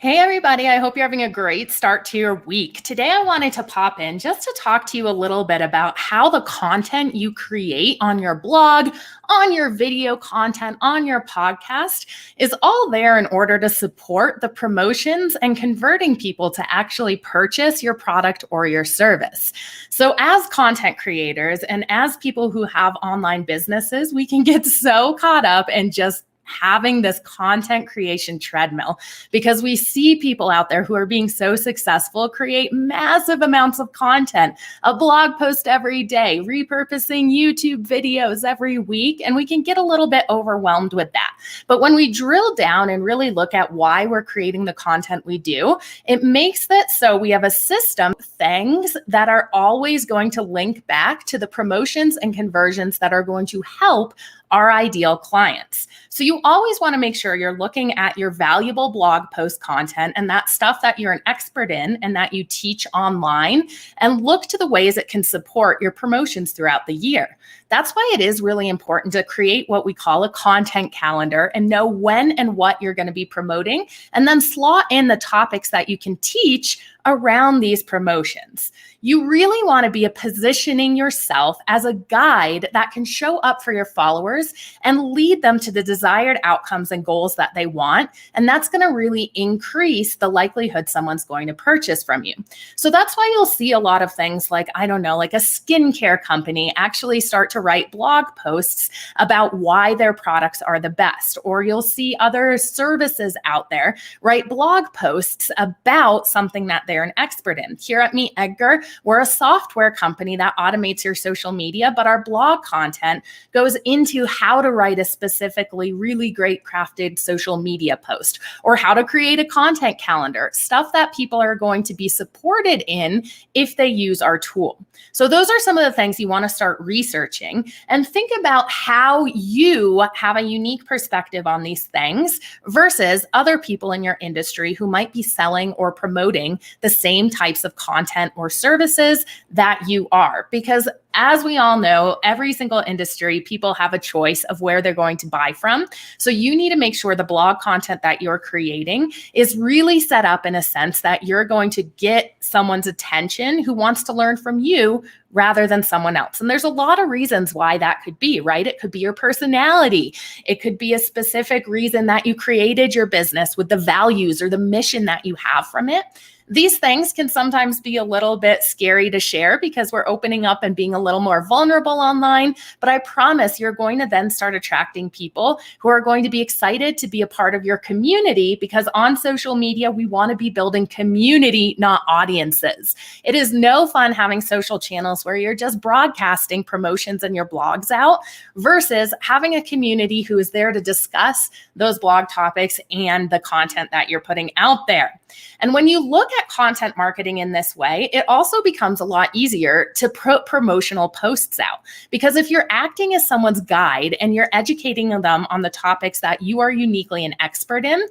Hey everybody, I hope you're having a great start to your week. Today I wanted to pop in just to talk to you a little bit about how the content you create on your blog, on your video content, on your podcast is all there in order to support the promotions and converting people to actually purchase your product or your service. So as content creators and as people who have online businesses, we can get so caught up in just having this content creation treadmill because we see people out there who are being so successful create massive amounts of content, a blog post every day, repurposing YouTube videos every week, and we can get a little bit overwhelmed with that. But when we drill down and really look at why we're creating the content we do, it makes it so we have a system of things that are always going to link back to the promotions and conversions that are going to help our ideal clients. So you always want to make sure you're looking at your valuable blog post content and that stuff that you're an expert in and that you teach online, and look to the ways it can support your promotions throughout the year. That's why it is really important to create what we call a content calendar and know when and what you're going to be promoting, and then slot in the topics that you can teach around these promotions. You really want to be positioning yourself as a guide that can show up for your followers and lead them to the desired outcomes and goals that they want. And that's going to really increase the likelihood someone's going to purchase from you. So that's why you'll see a lot of things like, I don't know, like a skincare company actually start to write blog posts about why their products are the best. Or you'll see other services out there write blog posts about something that they're an expert in. Here at Meet Edgar, we're a software company that automates your social media, but our blog content goes into how to write a specifically really great crafted social media post, or how to create a content calendar, stuff that people are going to be supported in if they use our tool. So those are some of the things you want to start researching, and think about how you have a unique perspective on these things versus other people in your industry who might be selling or promoting the same types of content or services that you are. Because as we all know, every single industry, people have a choice of where they're going to buy from. So you need to make sure the blog content that you're creating is really set up in a sense that you're going to get someone's attention who wants to learn from you rather than someone else. And there's a lot of reasons why that could be, right? It could be your personality. It could be a specific reason that you created your business with the values or the mission that you have from it. These things can sometimes be a little bit scary to share because we're opening up and being a little more vulnerable online. But I promise you're going to then start attracting people who are going to be excited to be a part of your community, because on social media, we want to be building community, not audiences. It is no fun having social channels where you're just broadcasting promotions and your blogs out versus having a community who is there to discuss those blog topics and the content that you're putting out there. And when you look at content marketing in this way, it also becomes a lot easier to put promotional posts out. Because if you're acting as someone's guide and you're educating them on the topics that you are uniquely an expert in,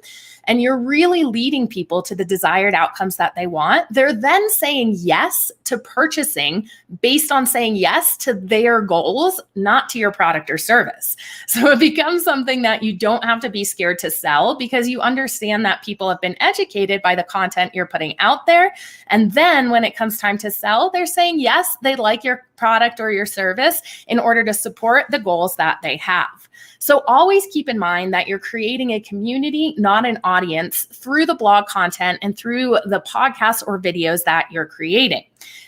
and you're really leading people to the desired outcomes that they want, they're then saying yes to purchasing based on saying yes to their goals, not to your product or service. So it becomes something that you don't have to be scared to sell, because you understand that people have been educated by the content you're putting out there. And then when it comes time to sell, they're saying yes, they like your product or your service in order to support the goals that they have. So always keep in mind that you're creating a community, not an audience, through the blog content and through the podcasts or videos that you're creating.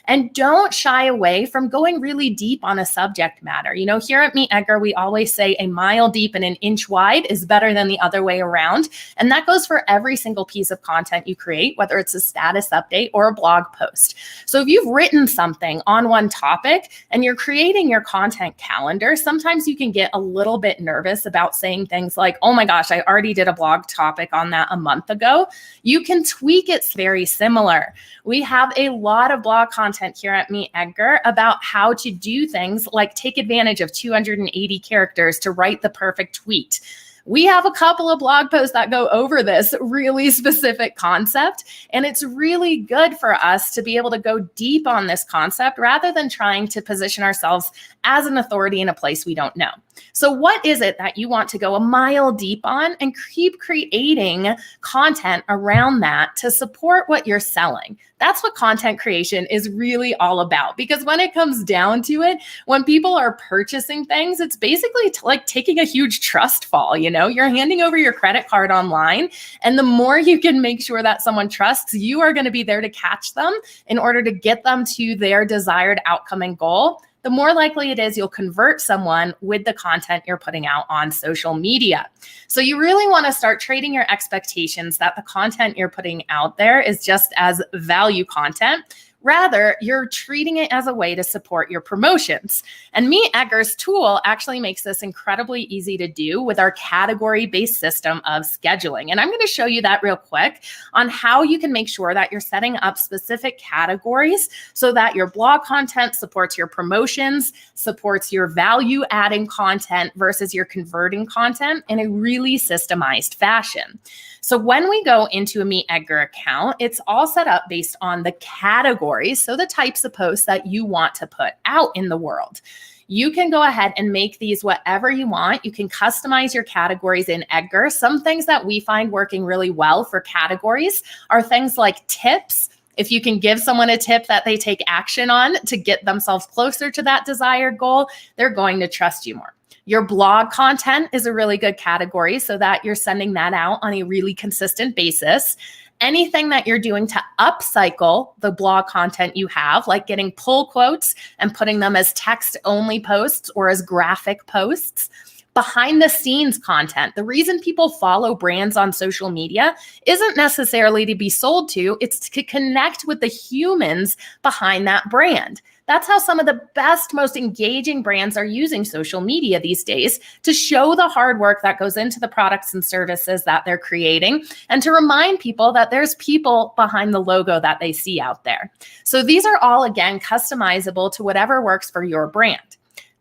And don't shy away from going really deep on a subject matter. You know, here at Meet Edgar, we always say a mile deep and an inch wide is better than the other way around. And that goes for every single piece of content you create, whether it's a status update or a blog post. So if you've written something on one topic and you're creating your content calendar, sometimes you can get a little bit nervous about saying things like, oh my gosh, I already did a blog topic on that a month ago. You can tweak it very similar. We have a lot of blog content here at Meet Edgar about how to do things like take advantage of 280 characters to write the perfect tweet. We have a couple of blog posts that go over this really specific concept, and it's really good for us to be able to go deep on this concept rather than trying to position ourselves as an authority in a place we don't know. So what is it that you want to go a mile deep on and keep creating content around that to support what you're selling? That's what content creation is really all about. Because when it comes down to it, when people are purchasing things, it's basically like taking a huge trust fall. You're handing over your credit card online, and the more you can make sure that someone trusts, you are going to be there to catch them in order to get them to their desired outcome and goal, the more likely it is you'll convert someone with the content you're putting out on social media. So you really want to start trading your expectations that the content you're putting out there is just as value content. Rather, you're treating it as a way to support your promotions. And Meet Edgar's tool actually makes this incredibly easy to do with our category-based system of scheduling. And I'm going to show you that real quick on how you can make sure that you're setting up specific categories so that your blog content supports your promotions, supports your value-adding content versus your converting content in a really systemized fashion. So when we go into a Meet Edgar account, it's all set up based on the categories, so the types of posts that you want to put out in the world. You can go ahead and make these whatever you want. You can customize your categories in Edgar. Some things that we find working really well for categories are things like tips. If you can give someone a tip that they take action on to get themselves closer to that desired goal, they're going to trust you more. Your blog content is a really good category so that you're sending that out on a really consistent basis. Anything that you're doing to upcycle the blog content you have, like getting pull quotes and putting them as text-only posts or as graphic posts. Behind the scenes content. The reason people follow brands on social media isn't necessarily to be sold to, it's to connect with the humans behind that brand. That's how some of the best, most engaging brands are using social media these days, to show the hard work that goes into the products and services that they're creating, and to remind people that there's people behind the logo that they see out there. So these are all, again, customizable to whatever works for your brand.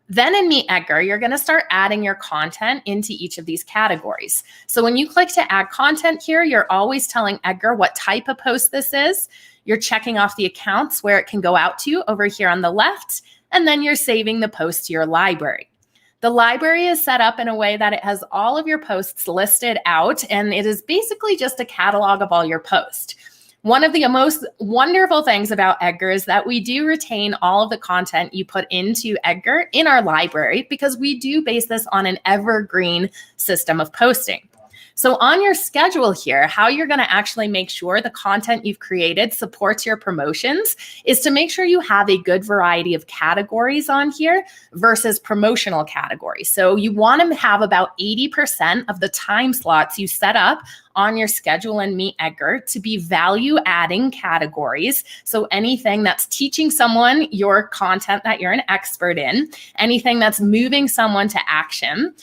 Then in Meet Edgar, you're going to start adding your content into each of these categories. So when you click to add content here, you're always telling Edgar what type of post this is. You're checking off the accounts where it can go out to over here on the left, and then you're saving the post to your library. The library is set up in a way that it has all of your posts listed out, and it is basically just a catalog of all your posts. One of the most wonderful things about Edgar is that we do retain all of the content you put into Edgar in our library, because we do base this on an evergreen system of posting. So on your schedule here, how you're going to actually make sure the content you've created supports your promotions is to make sure you have a good variety of categories on here versus promotional categories. So you want to have about 80% of the time slots you set up on your schedule in Meet Edgar to be value-adding categories. So anything that's teaching someone your content that you're an expert in, anything that's moving someone to action.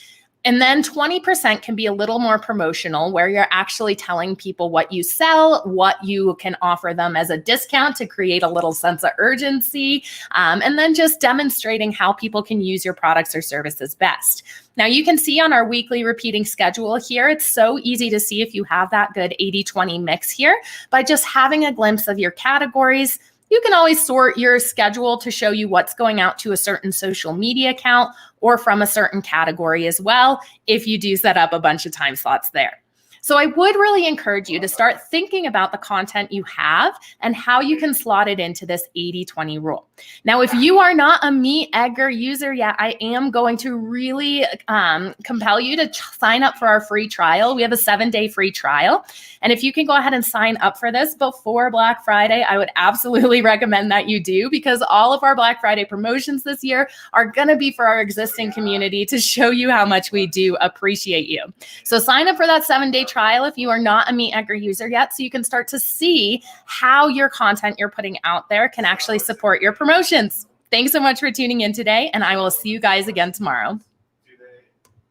And then 20% can be a little more promotional, where you're actually telling people what you sell, what you can offer them as a discount to create a little sense of urgency, and then just demonstrating how people can use your products or services best. Now you can see on our weekly repeating schedule here, it's so easy to see if you have that good 80-20 mix here by just having a glimpse of your categories. You can always sort your schedule to show you what's going out to a certain social media account or from a certain category as well, if you do set up a bunch of time slots there. So I would really encourage you to start thinking about the content you have and how you can slot it into this 80-20 rule. Now, if you are not a Meet Edgar user yet, I am going to really compel you to sign up for our free trial. We have a 7-day free trial. And if you can go ahead and sign up for this before Black Friday, I would absolutely recommend that you do, because all of our Black Friday promotions this year are going to be for our existing community to show you how much we do appreciate you. So sign up for that 7-day trial if you are not a Meet Edgar user yet, so you can start to see how your content you're putting out there can actually support your promotions. Thanks so much for tuning in today, and I will see you guys again tomorrow.